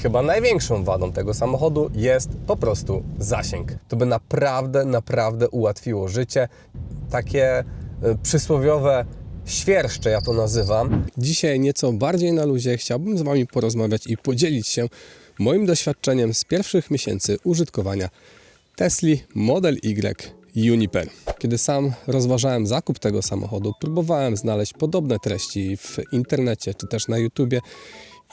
Chyba największą wadą tego samochodu jest po prostu zasięg. To by naprawdę ułatwiło życie. Takie przysłowiowe świerszcze, ja to nazywam. Dzisiaj nieco bardziej na luzie chciałbym z Wami porozmawiać i podzielić się moim doświadczeniem z pierwszych miesięcy użytkowania Tesli Model Y Juniper. Kiedy sam rozważałem zakup tego samochodu, próbowałem znaleźć podobne treści w internecie czy też na YouTubie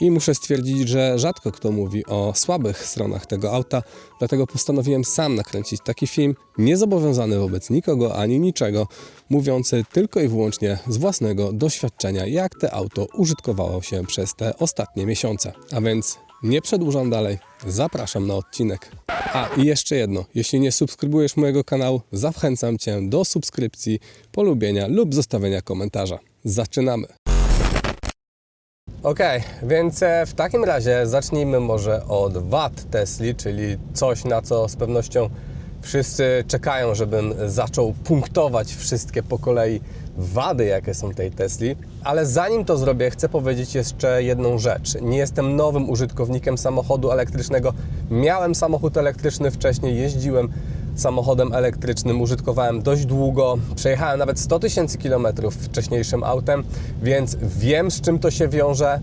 i muszę stwierdzić, że rzadko kto mówi o słabych stronach tego auta, dlatego postanowiłem sam nakręcić taki film, niezobowiązany wobec nikogo ani niczego, mówiący tylko i wyłącznie z własnego doświadczenia, jak to auto użytkowało się przez te ostatnie miesiące. A więc nie przedłużam dalej, zapraszam na odcinek. A i jeszcze jedno, jeśli nie subskrybujesz mojego kanału, zachęcam Cię do subskrypcji, polubienia lub zostawienia komentarza. Zaczynamy! Ok, więc w takim razie zacznijmy może od wad Tesli, czyli coś, na co z pewnością wszyscy czekają, żebym zaczął punktować wszystkie po kolei wady, jakie są tej Tesli. Ale zanim to zrobię, chcę powiedzieć jeszcze jedną rzecz. Nie jestem nowym użytkownikiem samochodu elektrycznego. Miałem samochód elektryczny wcześniej, jeździłem samochodem elektrycznym, użytkowałem dość długo, przejechałem nawet 100 000 kilometrów wcześniejszym autem, więc wiem, z czym to się wiąże,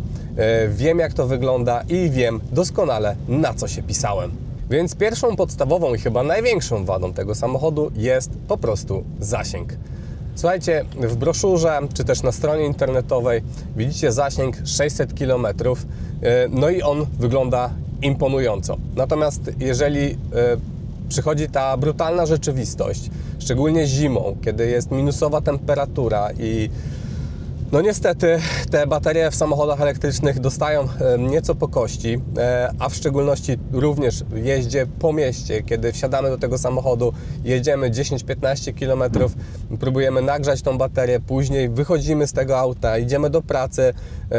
wiem, jak to wygląda i wiem doskonale, na co się pisałem. Więc pierwszą podstawową i chyba największą wadą tego samochodu jest po prostu zasięg. Słuchajcie, w broszurze czy też na stronie internetowej widzicie zasięg 600 km, no i on wygląda imponująco. Natomiast jeżeli przychodzi ta brutalna rzeczywistość, szczególnie zimą, kiedy jest minusowa temperatura i no niestety te baterie w samochodach elektrycznych dostają nieco po kości, a w szczególności również w jeździe po mieście, kiedy wsiadamy do tego samochodu, jedziemy 10-15 km, próbujemy nagrzać tą baterię, później wychodzimy z tego auta, idziemy do pracy,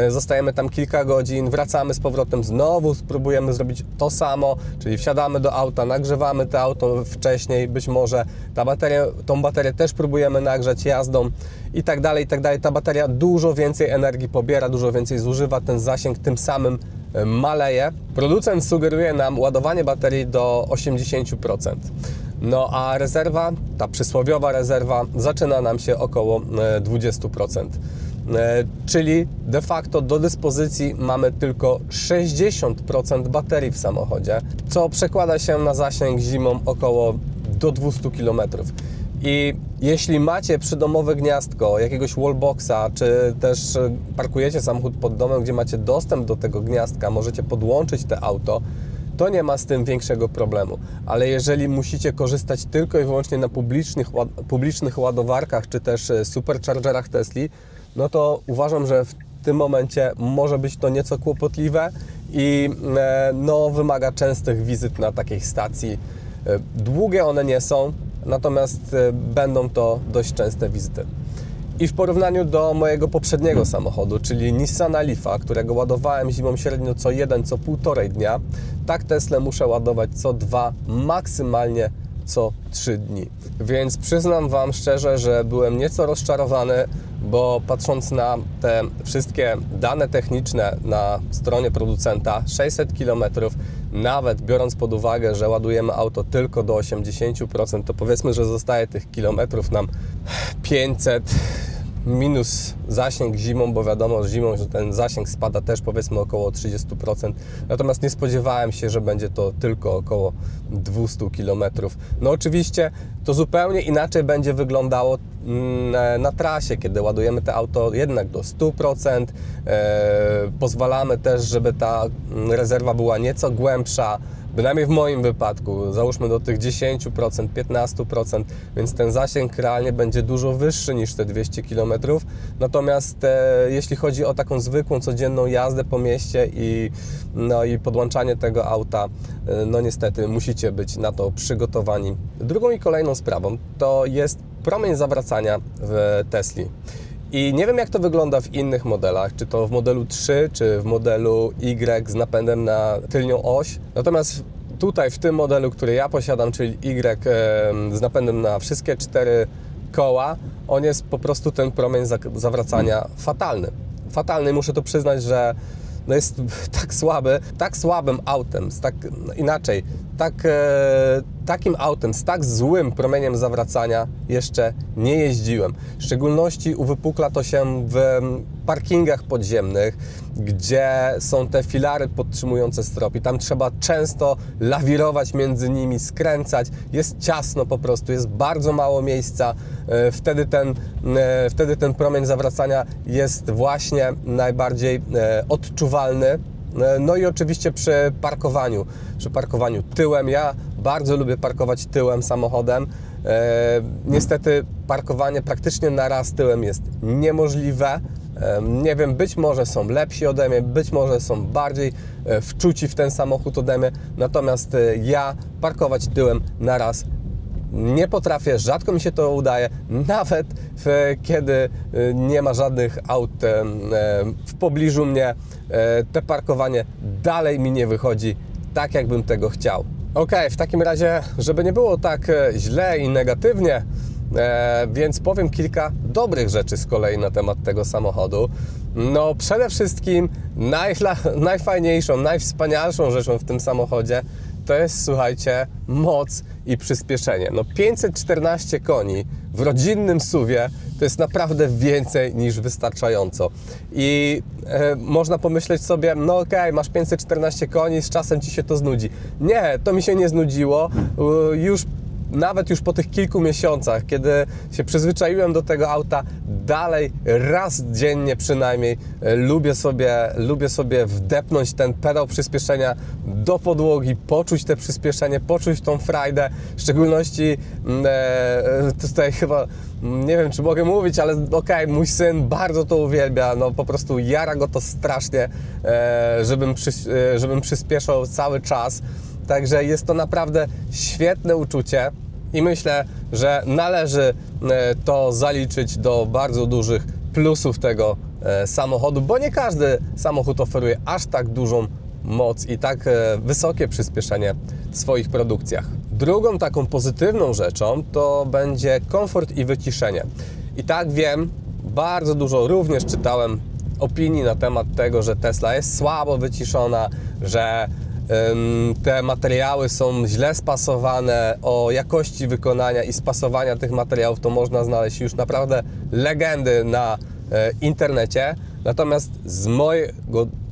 zostajemy tam kilka godzin, wracamy z powrotem, znowu spróbujemy zrobić to samo, czyli wsiadamy do auta, nagrzewamy to auto wcześniej, być może tą baterię też próbujemy nagrzać jazdą i tak dalej, ta bateria dużo więcej energii pobiera, dużo więcej zużywa, ten zasięg tym samym maleje. Producent sugeruje nam ładowanie baterii do 80%. No a rezerwa, ta przysłowiowa rezerwa zaczyna nam się około 20%. Czyli de facto do dyspozycji mamy tylko 60% baterii w samochodzie, co przekłada się na zasięg zimą około do 200 km. I jeśli macie przydomowe gniazdko, jakiegoś wallboxa, czy też parkujecie samochód pod domem, gdzie macie dostęp do tego gniazdka, możecie podłączyć te auto, to nie ma z tym większego problemu. Ale jeżeli musicie korzystać tylko i wyłącznie na publicznych ładowarkach, czy też superchargerach Tesli, no to uważam, że w tym momencie może być to nieco kłopotliwe i no, wymaga częstych wizyt na takiej stacji. Długie one nie są, natomiast będą to dość częste wizyty. I w porównaniu do mojego poprzedniego samochodu, czyli Nissana Leafa, którego ładowałem zimą średnio co 1, co 1,5 dnia, tak Teslę muszę ładować co 2, maksymalnie co 3 dni. Więc przyznam Wam szczerze, że byłem nieco rozczarowany, bo patrząc na te wszystkie dane techniczne na stronie producenta, 600 km, nawet biorąc pod uwagę, że ładujemy auto tylko do 80%, to powiedzmy, że zostaje tych kilometrów nam 500 minus zasięg zimą, bo wiadomo z zimą, że ten zasięg spada też powiedzmy około 30%. Natomiast nie spodziewałem się, że będzie to tylko około 200 km. No oczywiście to zupełnie inaczej będzie wyglądało na trasie, kiedy ładujemy to auto jednak do 100%. Pozwalamy też, żeby ta rezerwa była nieco głębsza, bynajmniej w moim wypadku, załóżmy do tych 10%, 15%, więc ten zasięg realnie będzie dużo wyższy niż te 200 km. Natomiast jeśli chodzi o taką zwykłą, codzienną jazdę po mieście i podłączanie tego auta, no niestety musicie być na to przygotowani. Drugą i kolejną sprawą to jest promień zawracania w Tesli. I nie wiem, jak to wygląda w innych modelach, czy to w modelu 3, czy w modelu Y z napędem na tylnią oś. Natomiast tutaj w tym modelu, który ja posiadam, czyli Y z napędem na wszystkie 4 koła, on jest po prostu ten promień zawracania fatalny. Fatalny, muszę to przyznać, że no jest tak słabym autem, takim autem z tak złym promieniem zawracania jeszcze nie jeździłem. W szczególności uwypukla to się w parkingach podziemnych, gdzie są te filary podtrzymujące strop i tam trzeba często lawirować między nimi, skręcać. Jest ciasno po prostu, jest bardzo mało miejsca. Wtedy ten promień zawracania jest właśnie najbardziej odczuwalny. No i oczywiście przy parkowaniu tyłem. Ja bardzo lubię parkować tyłem samochodem. Niestety parkowanie praktycznie na raz tyłem jest niemożliwe. Nie wiem, być może są lepsi ode mnie, być może są bardziej wczuci w ten samochód ode mnie, natomiast ja parkować tyłem na raz nie potrafię, rzadko mi się to udaje, nawet kiedy nie ma żadnych aut w pobliżu mnie, te parkowanie dalej mi nie wychodzi tak, jakbym tego chciał. Ok, w takim razie, żeby nie było tak źle i negatywnie, więc powiem kilka dobrych rzeczy z kolei na temat tego samochodu. No przede wszystkim najfajniejszą, najwspanialszą rzeczą w tym samochodzie to jest, słuchajcie, moc i przyspieszenie. No 514 koni w rodzinnym SUV-ie to jest naprawdę więcej niż wystarczająco. I można pomyśleć sobie, no okej, masz 514 koni, z czasem Ci się to znudzi. Nie, to mi się nie znudziło. Nawet już po tych kilku miesiącach, kiedy się przyzwyczaiłem do tego auta, dalej raz dziennie przynajmniej lubię sobie wdepnąć ten pedał przyspieszenia do podłogi, poczuć te przyspieszenie, poczuć tą frajdę. W szczególności tutaj chyba nie wiem, czy mogę mówić, ale okej, mój syn bardzo to uwielbia, no po prostu jara go to strasznie, żebym przyspieszał cały czas. Także jest to naprawdę świetne uczucie i myślę, że należy to zaliczyć do bardzo dużych plusów tego samochodu, bo nie każdy samochód oferuje aż tak dużą moc i tak wysokie przyspieszenie w swoich produkcjach. Drugą taką pozytywną rzeczą to będzie komfort i wyciszenie. I tak wiem, bardzo dużo również czytałem opinii na temat tego, że Tesla jest słabo wyciszona, że te materiały są źle spasowane. O jakości wykonania i spasowania tych materiałów to można znaleźć już naprawdę legendy na internecie. Natomiast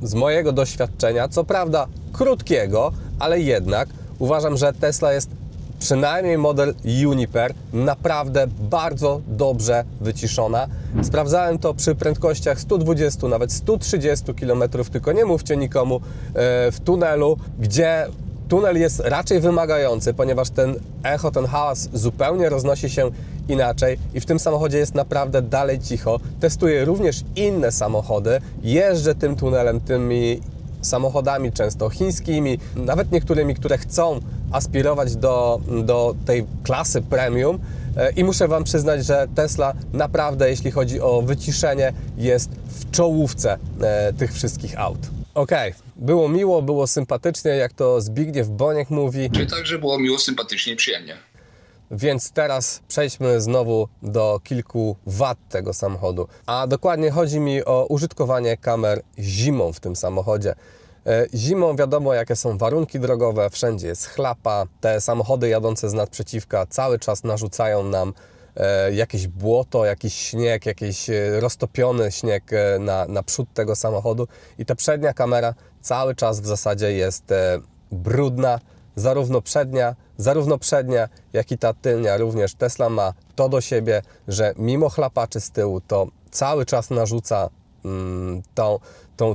z mojego doświadczenia, co prawda krótkiego, ale jednak uważam, że Tesla jest, przynajmniej model Juniper, naprawdę bardzo dobrze wyciszona. Sprawdzałem to przy prędkościach 120, nawet 130 km, tylko nie mówcie nikomu, w tunelu, gdzie tunel jest raczej wymagający, ponieważ ten echo, ten hałas zupełnie roznosi się inaczej i w tym samochodzie jest naprawdę dalej cicho. Testuję również inne samochody, jeżdżę tym tunelem, tymi samochodami często chińskimi, nawet niektórymi, które chcą aspirować do tej klasy premium i muszę Wam przyznać, że Tesla naprawdę, jeśli chodzi o wyciszenie, jest w czołówce tych wszystkich aut. Okej, było miło, było sympatycznie, jak to Zbigniew Boniek mówi. Czyli także było miło, sympatycznie i przyjemnie. Więc teraz przejdźmy znowu do kilku wad tego samochodu. A dokładnie chodzi mi o użytkowanie kamer zimą w tym samochodzie. Zimą wiadomo, jakie są warunki drogowe, wszędzie jest chlapa, te samochody jadące z nadprzeciwka cały czas narzucają nam jakieś błoto, jakiś śnieg, jakiś roztopiony śnieg na przód tego samochodu i ta przednia kamera cały czas w zasadzie jest brudna, zarówno przednia, jak i ta tylnia również. Tesla ma to do siebie, że mimo chlapaczy z tyłu to cały czas narzuca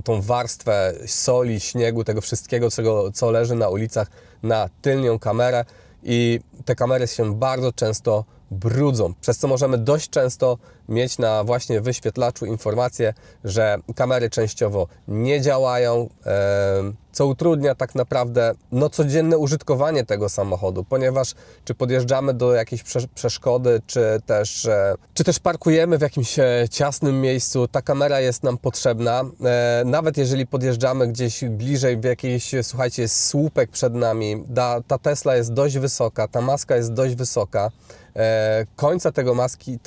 tą warstwę soli, śniegu, tego wszystkiego, co leży na ulicach, na tylnią kamerę i te kamery się bardzo często brudzą, przez co możemy dość często mieć na właśnie wyświetlaczu informację, że kamery częściowo nie działają, co utrudnia tak naprawdę codzienne użytkowanie tego samochodu, ponieważ czy podjeżdżamy do jakiejś przeszkody, czy też parkujemy w jakimś ciasnym miejscu, ta kamera jest nam potrzebna. Nawet jeżeli podjeżdżamy gdzieś bliżej w jakiejś, słuchajcie, jest słupek przed nami, ta Tesla jest dość wysoka, ta maska jest dość wysoka,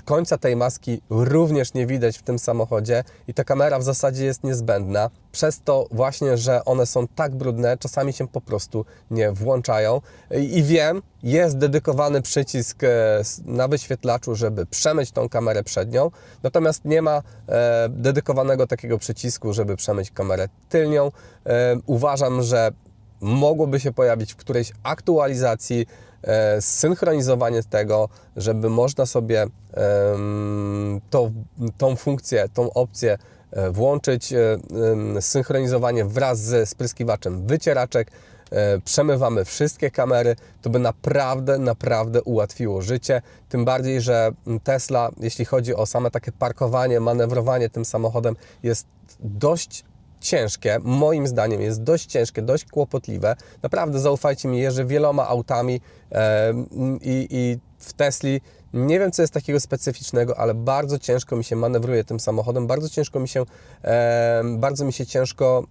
Końca tej maski również nie widać w tym samochodzie i ta kamera w zasadzie jest niezbędna. Przez to właśnie, że one są tak brudne, czasami się po prostu nie włączają. I wiem, jest dedykowany przycisk na wyświetlaczu, żeby przemyć tą kamerę przednią, natomiast nie ma dedykowanego takiego przycisku, żeby przemyć kamerę tylnią. Uważam, że mogłoby się pojawić w którejś aktualizacji zsynchronizowanie tego, żeby można sobie tą funkcję, tą opcję włączyć, synchronizowanie wraz ze spryskiwaczem wycieraczek. Przemywamy wszystkie kamery, to by naprawdę ułatwiło życie. Tym bardziej, że Tesla, jeśli chodzi o same takie parkowanie, manewrowanie tym samochodem, jest dość ciężkie, moim zdaniem jest dość ciężkie, dość kłopotliwe. Naprawdę zaufajcie mi, jeżdżę wieloma autami i w Tesli nie wiem, co jest takiego specyficznego, ale bardzo ciężko mi się manewruje tym samochodem, bardzo mi się ciężko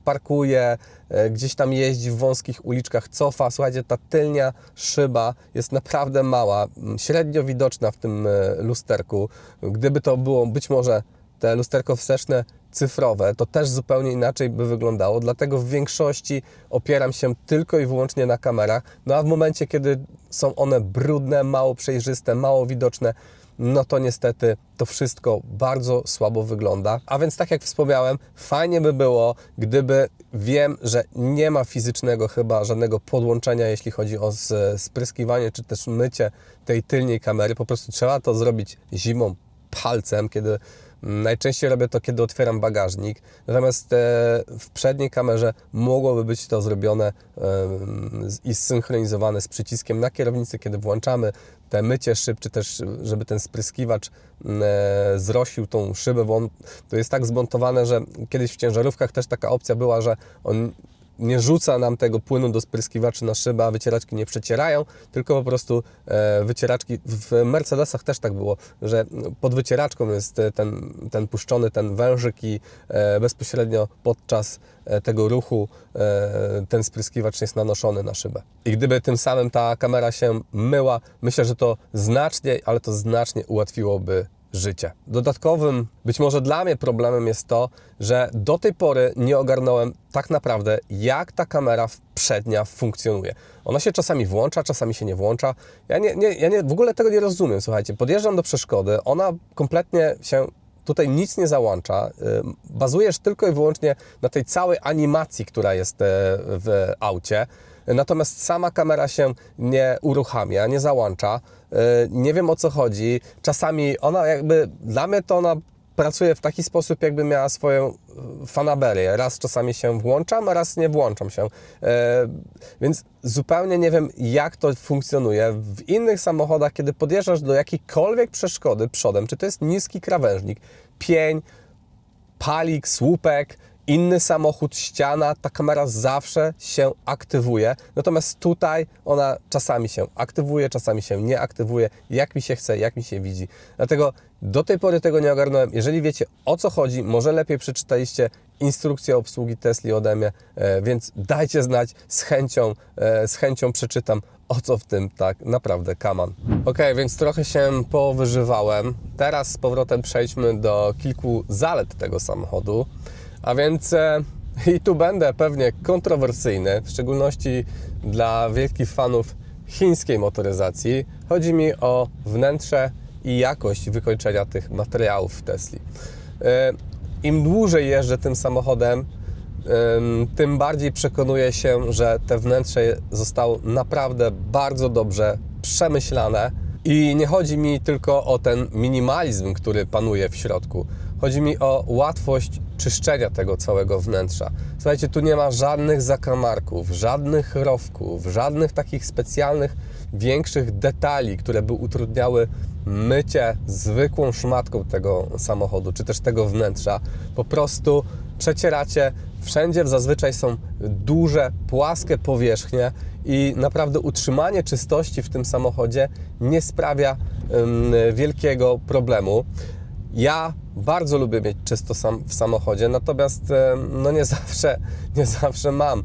parkuje, gdzieś tam jeździ w wąskich uliczkach, cofa. Słuchajcie, ta tylnia szyba jest naprawdę mała, średnio widoczna w tym lusterku. Gdyby to było być może te lusterko wsteczne cyfrowe, to też zupełnie inaczej by wyglądało, dlatego w większości opieram się tylko i wyłącznie na kamerach, no a w momencie, kiedy są one brudne, mało przejrzyste, mało widoczne, no to niestety to wszystko bardzo słabo wygląda. A więc tak jak wspomniałem, fajnie by było, gdyby, wiem, że nie ma fizycznego chyba żadnego podłączenia, jeśli chodzi o spryskiwanie czy też mycie tej tylnej kamery, po prostu trzeba to zrobić zimą, palcem, najczęściej robię to, kiedy otwieram bagażnik, natomiast w przedniej kamerze mogłoby być to zrobione i zsynchronizowane z przyciskiem na kierownicy, kiedy włączamy te mycie szyb, czy też żeby ten spryskiwacz zrosił tą szybę, bo to jest tak zmontowane, że kiedyś w ciężarówkach też taka opcja była, że on nie rzuca nam tego płynu do spryskiwaczy na szybę, a wycieraczki nie przecierają, tylko po prostu wycieraczki, w Mercedesach też tak było, że pod wycieraczką jest ten puszczony, ten wężyk i bezpośrednio podczas tego ruchu ten spryskiwacz jest nanoszony na szybę. I gdyby tym samym ta kamera się myła, myślę, że to znacznie, ale to znacznie ułatwiłoby życie. Dodatkowym, być może dla mnie problemem jest to, że do tej pory nie ogarnąłem tak naprawdę, jak ta kamera przednia funkcjonuje. Ona się czasami włącza, czasami się nie włącza. Ja w ogóle tego nie rozumiem, słuchajcie. Podjeżdżam do przeszkody, ona kompletnie się tutaj nic nie załącza. Bazujesz tylko i wyłącznie na tej całej animacji, która jest w aucie. Natomiast sama kamera się nie uruchamia, nie załącza. Nie wiem, o co chodzi. Czasami dla mnie to ona pracuje w taki sposób, jakby miała swoją fanaberię. Raz czasami się włączam, a raz nie włączam się. Więc zupełnie nie wiem, jak to funkcjonuje. W innych samochodach, kiedy podjeżdżasz do jakiejkolwiek przeszkody przodem, czy to jest niski krawężnik, pień, palik, słupek, inny samochód, ściana, ta kamera zawsze się aktywuje. Natomiast tutaj ona czasami się aktywuje, czasami się nie aktywuje, jak mi się chce, jak mi się widzi. Dlatego do tej pory tego nie ogarnąłem. Jeżeli wiecie, o co chodzi, może lepiej przeczytaliście instrukcję obsługi Tesli ode mnie, więc dajcie znać, z chęcią przeczytam, o co w tym tak naprawdę kaman. Ok, więc trochę się powyżywałem. Teraz z powrotem przejdźmy do kilku zalet tego samochodu. A więc i tu będę pewnie kontrowersyjny, w szczególności dla wielkich fanów chińskiej motoryzacji. Chodzi mi o wnętrze i jakość wykończenia tych materiałów w Tesli. Im dłużej jeżdżę tym samochodem, tym bardziej przekonuję się, że te wnętrze zostało naprawdę bardzo dobrze przemyślane. I nie chodzi mi tylko o ten minimalizm, który panuje w środku. Chodzi mi o łatwość czyszczenia tego całego wnętrza. Słuchajcie, tu nie ma żadnych zakamarków, żadnych rowków, żadnych takich specjalnych, większych detali, które by utrudniały mycie zwykłą szmatką tego samochodu, czy też tego wnętrza. Po prostu przecieracie. Wszędzie zazwyczaj są duże, płaskie powierzchnie i naprawdę utrzymanie czystości w tym samochodzie nie sprawia wielkiego problemu. Ja bardzo lubię mieć czysto w samochodzie, natomiast no nie zawsze mam.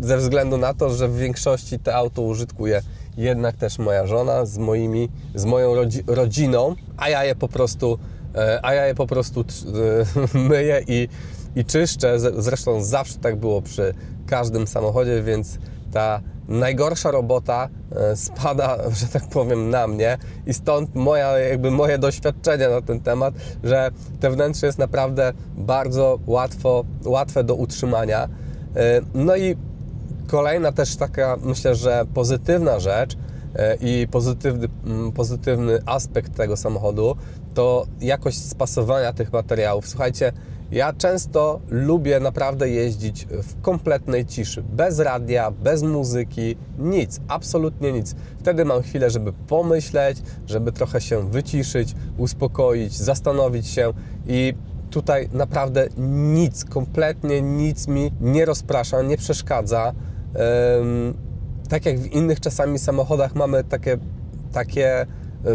Ze względu na to, że w większości to auto użytkuję jednak też moja żona z moją rodziną, a ja je po prostu myję i czyszczę. Zresztą zawsze tak było przy każdym samochodzie, więc ta najgorsza robota spada, że tak powiem, na mnie i stąd moje doświadczenie na ten temat, że te wnętrze jest naprawdę bardzo łatwe do utrzymania. No i kolejna też taka, myślę, że pozytywna rzecz i pozytywny aspekt tego samochodu to jakość spasowania tych materiałów. Słuchajcie, ja często lubię naprawdę jeździć w kompletnej ciszy, bez radia, bez muzyki, nic, absolutnie nic. Wtedy mam chwilę, żeby pomyśleć, żeby trochę się wyciszyć, uspokoić, zastanowić się i tutaj naprawdę nic, kompletnie nic mi nie rozprasza, nie przeszkadza. Tak jak w innych czasami samochodach mamy takie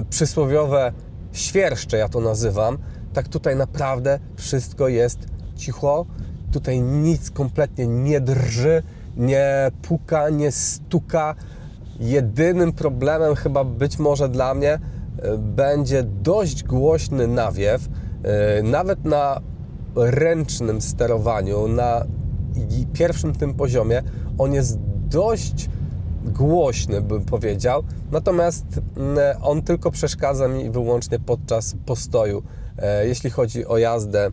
przysłowiowe świerszcze, ja to nazywam, tak tutaj naprawdę wszystko jest cicho, tutaj nic kompletnie nie drży, nie puka, nie stuka. Jedynym problemem chyba być może dla mnie będzie dość głośny nawiew, nawet na ręcznym sterowaniu, na pierwszym tym poziomie, on jest dość głośny, bym powiedział, natomiast on tylko przeszkadza mi wyłącznie podczas postoju. Jeśli chodzi o jazdę,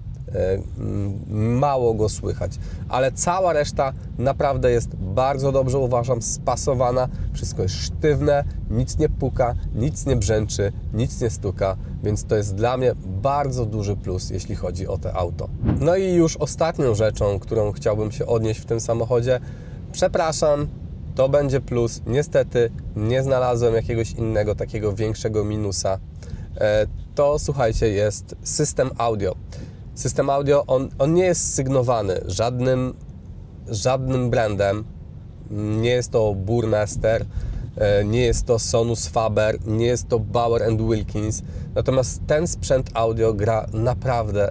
mało go słychać, ale cała reszta naprawdę jest bardzo dobrze, uważam, spasowana, wszystko jest sztywne, nic nie puka, nic nie brzęczy, nic nie stuka, więc to jest dla mnie bardzo duży plus, jeśli chodzi o to auto. No i już ostatnią rzeczą, którą chciałbym się odnieść w tym samochodzie, przepraszam, to będzie plus, niestety nie znalazłem jakiegoś innego takiego większego minusa. To, słuchajcie, jest system audio. System audio, on nie jest sygnowany żadnym brandem. Nie jest to Burmester, nie jest to Sonus Faber, nie jest to Bauer & Wilkins. Natomiast ten sprzęt audio gra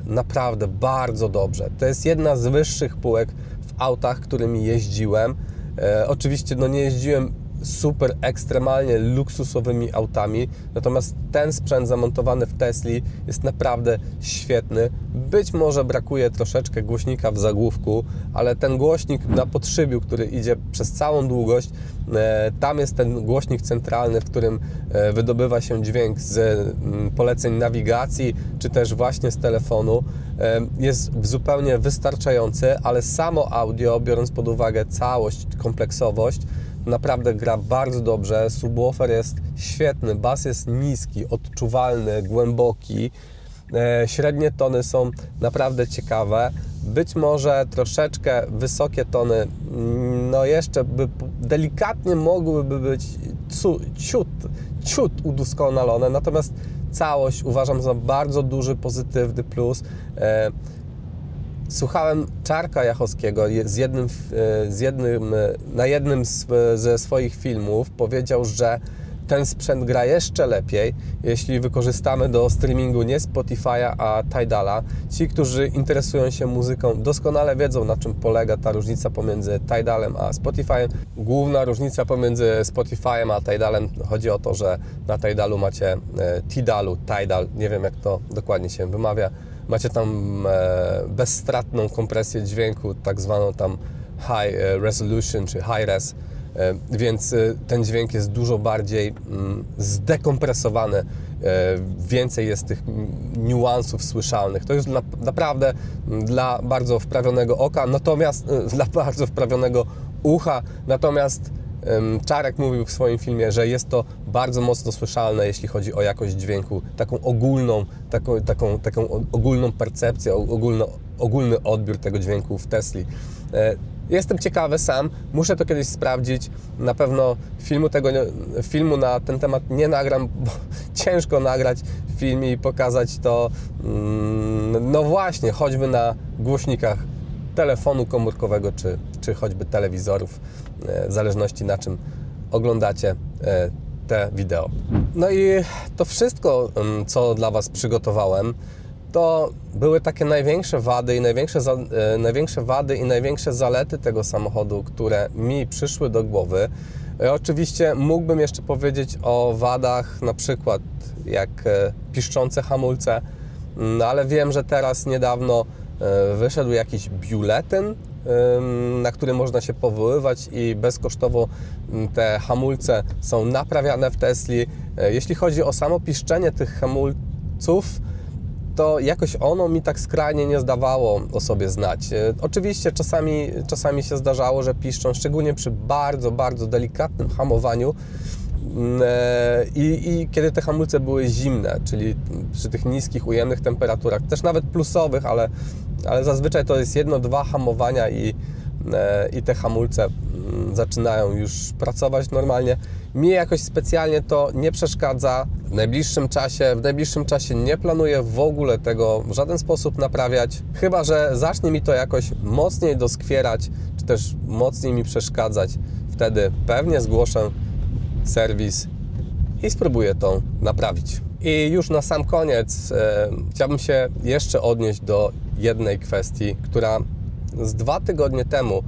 naprawdę bardzo dobrze. To jest jedna z wyższych półek w autach, którymi jeździłem. Oczywiście nie jeździłem super ekstremalnie luksusowymi autami, natomiast ten sprzęt zamontowany w Tesli jest naprawdę świetny. Być może brakuje troszeczkę głośnika w zagłówku, ale ten głośnik na podszybiu, który idzie przez całą długość, tam jest ten głośnik centralny, w którym wydobywa się dźwięk z poleceń nawigacji, czy też właśnie z telefonu. Jest zupełnie wystarczający, ale samo audio, biorąc pod uwagę całość, kompleksowość, naprawdę gra bardzo dobrze, subwoofer jest świetny, bas jest niski, odczuwalny, głęboki, średnie tony są naprawdę ciekawe, być może troszeczkę wysokie tony, jeszcze delikatnie mogłyby być ciut udoskonalone, natomiast całość uważam za bardzo duży, pozytywny plus. Słuchałem Czarka Jachowskiego na jednym ze swoich filmów. Powiedział, że ten sprzęt gra jeszcze lepiej, jeśli wykorzystamy do streamingu nie Spotify'a, a Tidala. Ci, którzy interesują się muzyką, doskonale wiedzą, na czym polega ta różnica pomiędzy Tidalem a Spotify'em. Główna różnica pomiędzy Spotify'em a Tidalem chodzi o to, że na Tidalu macie Tidal, nie wiem jak to dokładnie się wymawia. Macie tam bezstratną kompresję dźwięku, tak zwaną tam high resolution czy high res, więc ten dźwięk jest dużo bardziej zdekompresowany, więcej jest tych niuansów słyszalnych. To jest naprawdę dla bardzo wprawionego oka, natomiast dla bardzo wprawionego ucha, natomiast Czarek mówił w swoim filmie, że jest to bardzo mocno słyszalne, jeśli chodzi o jakość dźwięku, taką ogólną percepcję, ogólny odbiór tego dźwięku w Tesli. Jestem ciekawy sam, muszę to kiedyś sprawdzić. Na pewno filmu na ten temat nie nagram, bo ciężko nagrać film i pokazać to, właśnie, choćby na głośnikach telefonu komórkowego, czy choćby telewizorów, w zależności na czym oglądacie te wideo. No i to wszystko, co dla Was przygotowałem, to były takie największe wady i największe zalety tego samochodu, które mi przyszły do głowy. Oczywiście mógłbym jeszcze powiedzieć o wadach, na przykład jak piszczące hamulce, no ale wiem, że teraz niedawno wyszedł jakiś biuletyn, na który można się powoływać i bezkosztowo te hamulce są naprawiane w Tesli. Jeśli chodzi o samo piszczenie tych hamulców, to jakoś ono mi tak skrajnie nie zdawało o sobie znać. Oczywiście czasami się zdarzało, że piszczą, szczególnie przy bardzo, bardzo delikatnym hamowaniu i kiedy te hamulce były zimne, czyli przy tych niskich, ujemnych temperaturach, też nawet plusowych, ale zazwyczaj to jest 1-2 hamowania i te hamulce zaczynają już pracować normalnie. Mi jakoś specjalnie to nie przeszkadza. W najbliższym czasie nie planuję w ogóle tego w żaden sposób naprawiać, chyba że zacznie mi to jakoś mocniej doskwierać, czy też mocniej mi przeszkadzać. Wtedy pewnie zgłoszę serwis i spróbuję to naprawić. I już na sam koniec chciałbym się jeszcze odnieść do jednej kwestii, która z 2 tygodnie temu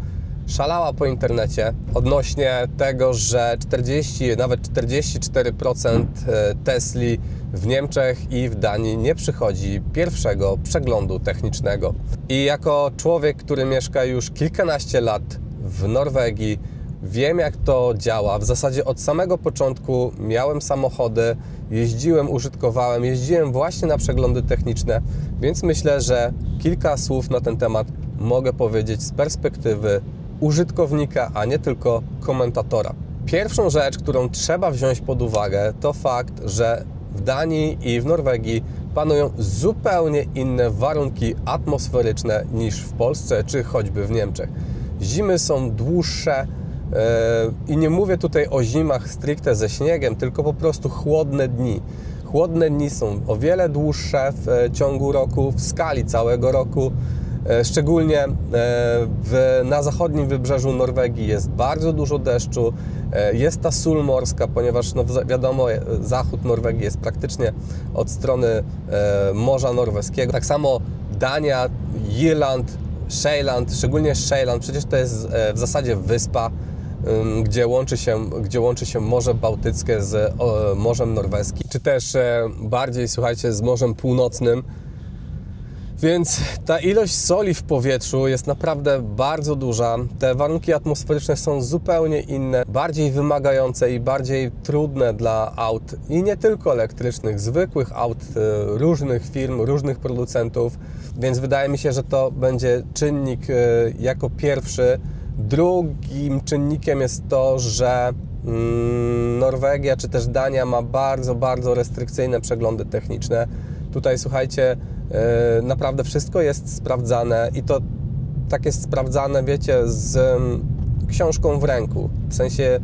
szalała po internecie odnośnie tego, że 44% Tesli w Niemczech i w Danii nie przychodzi pierwszego przeglądu technicznego. I jako człowiek, który mieszka już kilkanaście lat w Norwegii, wiem, jak to działa. W zasadzie od samego początku miałem samochody, jeździłem właśnie na przeglądy techniczne, więc myślę, że kilka słów na ten temat mogę powiedzieć z perspektywy użytkownika, a nie tylko komentatora. Pierwszą rzecz, którą trzeba wziąć pod uwagę, to fakt, że w Danii i w Norwegii panują zupełnie inne warunki atmosferyczne niż w Polsce czy choćby w Niemczech. Zimy są dłuższe i nie mówię tutaj o zimach stricte ze śniegiem, tylko po prostu chłodne dni. Chłodne dni są o wiele dłuższe w ciągu roku, w skali całego roku. Szczególnie na zachodnim wybrzeżu Norwegii jest bardzo dużo deszczu, jest ta sól morska, ponieważ wiadomo, zachód Norwegii jest praktycznie od strony Morza Norweskiego. Tak samo Dania, Irland, Sjælland, szczególnie Sjælland, przecież to jest w zasadzie wyspa, gdzie łączy się Morze Bałtyckie z Morzem Norweskim, czy też bardziej, słuchajcie, z Morzem Północnym. Więc ta ilość soli w powietrzu jest naprawdę bardzo duża. Te warunki atmosferyczne są zupełnie inne, bardziej wymagające i bardziej trudne dla aut i nie tylko elektrycznych, zwykłych aut różnych firm, różnych producentów. Więc wydaje mi się, że to będzie czynnik jako pierwszy. Drugim czynnikiem jest to, że Norwegia czy też Dania ma bardzo, bardzo restrykcyjne przeglądy techniczne. Tutaj, słuchajcie, naprawdę wszystko jest sprawdzane i to tak jest sprawdzane, wiecie, z książką w ręku. W sensie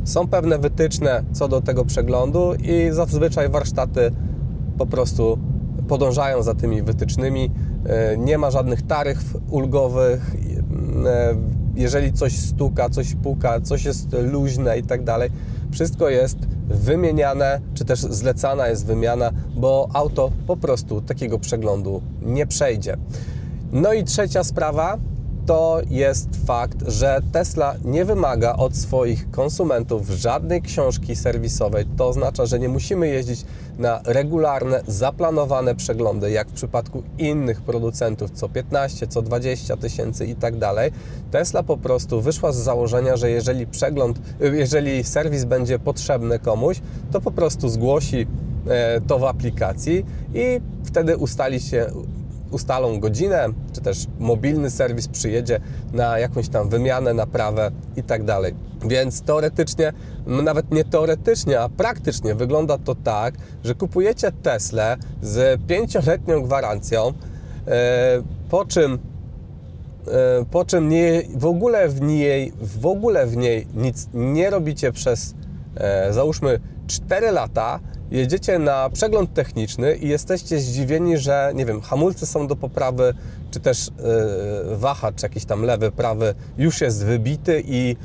są pewne wytyczne co do tego przeglądu i zazwyczaj warsztaty po prostu podążają za tymi wytycznymi. Nie ma żadnych taryf ulgowych. Jeżeli coś stuka, coś puka, coś jest luźne i tak dalej, wszystko jest wymieniane, czy też zlecana jest wymiana, bo auto po prostu takiego przeglądu nie przejdzie. No i trzecia sprawa to jest fakt, że Tesla nie wymaga od swoich konsumentów żadnej książki serwisowej. To oznacza, że nie musimy jeździć na regularne, zaplanowane przeglądy, jak w przypadku innych producentów, co 15, co 20 tysięcy i tak dalej. Tesla po prostu wyszła z założenia, że jeżeli serwis będzie potrzebny komuś, to po prostu zgłosi to w aplikacji i wtedy ustalą godzinę, czy też mobilny serwis przyjedzie na jakąś tam wymianę, naprawę i tak dalej. Więc teoretycznie, nawet nie teoretycznie, a praktycznie wygląda to tak, że kupujecie Teslę z 5-letnią gwarancją, po czym w ogóle w niej nic nie robicie przez załóżmy 4 lata, jedziecie na przegląd techniczny i jesteście zdziwieni, że nie wiem, hamulce są do poprawy, czy też wahacz jakiś tam lewy, prawy już jest wybity i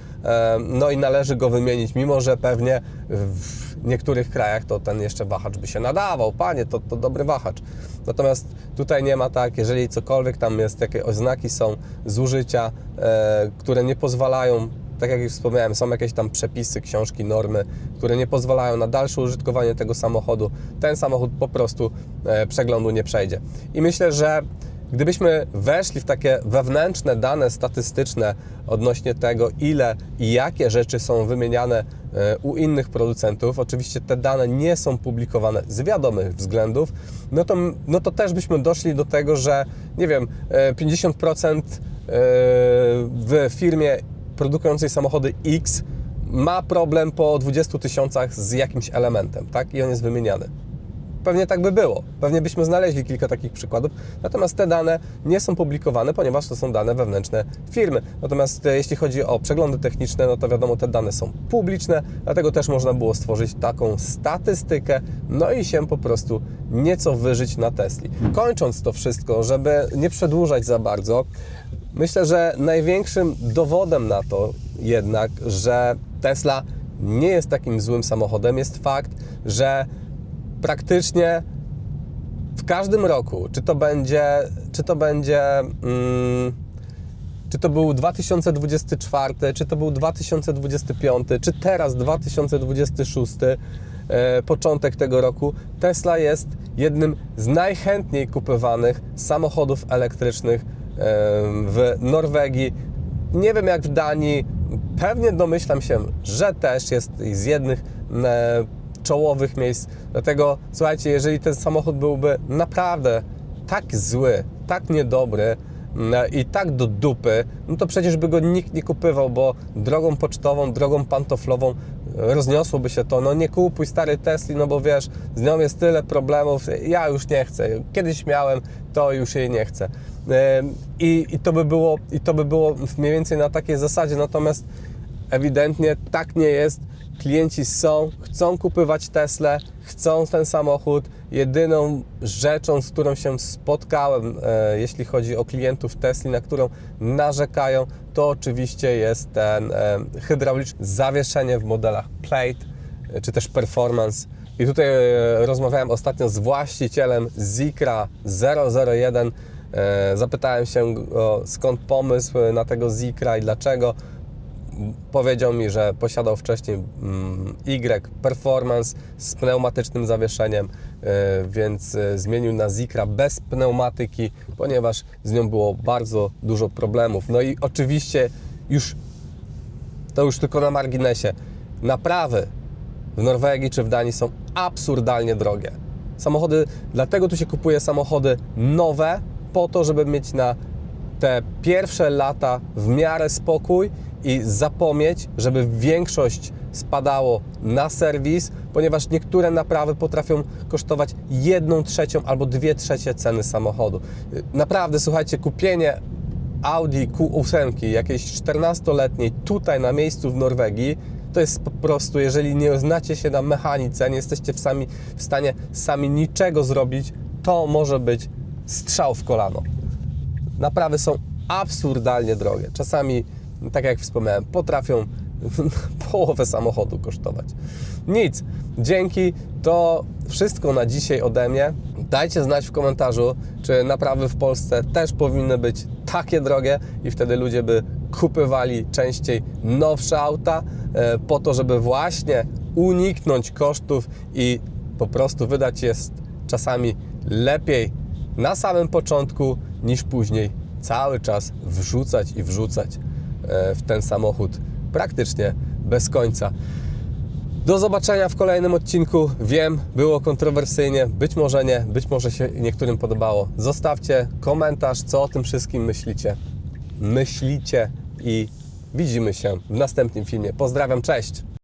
należy go wymienić, mimo że pewnie w niektórych krajach to ten jeszcze wahacz by się nadawał. Panie, to dobry wahacz. Natomiast tutaj nie ma tak, jeżeli cokolwiek tam jest, jakie oznaki są zużycia, które nie pozwalają tak jak już wspomniałem, są jakieś tam przepisy, książki, normy, które nie pozwalają na dalsze użytkowanie tego samochodu, ten samochód po prostu przeglądu nie przejdzie. I myślę, że gdybyśmy weszli w takie wewnętrzne dane statystyczne odnośnie tego, ile i jakie rzeczy są wymieniane u innych producentów, oczywiście te dane nie są publikowane z wiadomych względów, no to też byśmy doszli do tego, że nie wiem, 50% w firmie produkującej samochody X ma problem po 20 000 z jakimś elementem, tak? I on jest wymieniany. Pewnie tak by było. Pewnie byśmy znaleźli kilka takich przykładów. Natomiast te dane nie są publikowane, ponieważ to są dane wewnętrzne firmy. Natomiast jeśli chodzi o przeglądy techniczne, no to wiadomo, te dane są publiczne, dlatego też można było stworzyć taką statystykę, no i się po prostu nieco wyżyć na Tesli. Kończąc to wszystko, żeby nie przedłużać za bardzo, myślę, że największym dowodem na to jednak, że Tesla nie jest takim złym samochodem, jest fakt, że praktycznie w każdym roku, czy to był 2024, czy to był 2025, czy teraz 2026, początek tego roku, Tesla jest jednym z najchętniej kupowanych samochodów elektrycznych w Norwegii. Nie wiem jak w Danii, pewnie domyślam się, że też jest z jednych czołowych miejsc. Dlatego słuchajcie, jeżeli ten samochód byłby naprawdę tak zły, tak niedobry i tak do dupy, no to przecież by go nikt nie kupywał, bo drogą pocztową, drogą pantoflową rozniosłoby się to. No nie kupuj starej Tesli, no bo wiesz, z nią jest tyle problemów, ja już nie chcę. Kiedyś miałem, to już jej nie chcę. I to by było mniej więcej na takiej zasadzie, natomiast ewidentnie tak nie jest. Klienci chcą kupywać Teslę, chcą ten samochód. Jedyną rzeczą, z którą się spotkałem, jeśli chodzi o klientów Tesli, na którą narzekają, to oczywiście jest ten hydrauliczne zawieszenie w modelach Plate, czy też Performance. I tutaj rozmawiałem ostatnio z właścicielem Zikra 001. Zapytałem się go, skąd pomysł na tego Zikra i dlaczego. Powiedział mi, że posiadał wcześniej Y Performance z pneumatycznym zawieszeniem, więc zmienił na Zikra bez pneumatyki, ponieważ z nią było bardzo dużo problemów. No i oczywiście to już tylko na marginesie, naprawy w Norwegii czy w Danii są absurdalnie drogie. Dlatego tu się kupuje samochody nowe, po to, żeby mieć na te pierwsze lata w miarę spokój i zapomnieć, żeby większość spadało na serwis, ponieważ niektóre naprawy potrafią kosztować 1/3 albo 2/3 ceny samochodu. Naprawdę, słuchajcie, kupienie Audi Q8 jakiejś 14-letniej tutaj na miejscu w Norwegii, to jest po prostu, jeżeli nie znacie się na mechanice, nie jesteście w stanie sami niczego zrobić, to może być strzał w kolano. Naprawy są absurdalnie drogie. Czasami, tak jak wspomniałem, potrafią połowę samochodu kosztować. Nic. Dzięki. To wszystko na dzisiaj ode mnie. Dajcie znać w komentarzu, czy naprawy w Polsce też powinny być takie drogie i wtedy ludzie by kupywali częściej nowsze auta po to, żeby właśnie uniknąć kosztów i po prostu wydać jest czasami lepiej na samym początku niż później cały czas wrzucać i wrzucać w ten samochód praktycznie bez końca. Do zobaczenia w kolejnym odcinku. Wiem, było kontrowersyjnie, być może nie, być może się niektórym podobało. Zostawcie komentarz, co o tym wszystkim myślicie i widzimy się w następnym filmie. Pozdrawiam, cześć!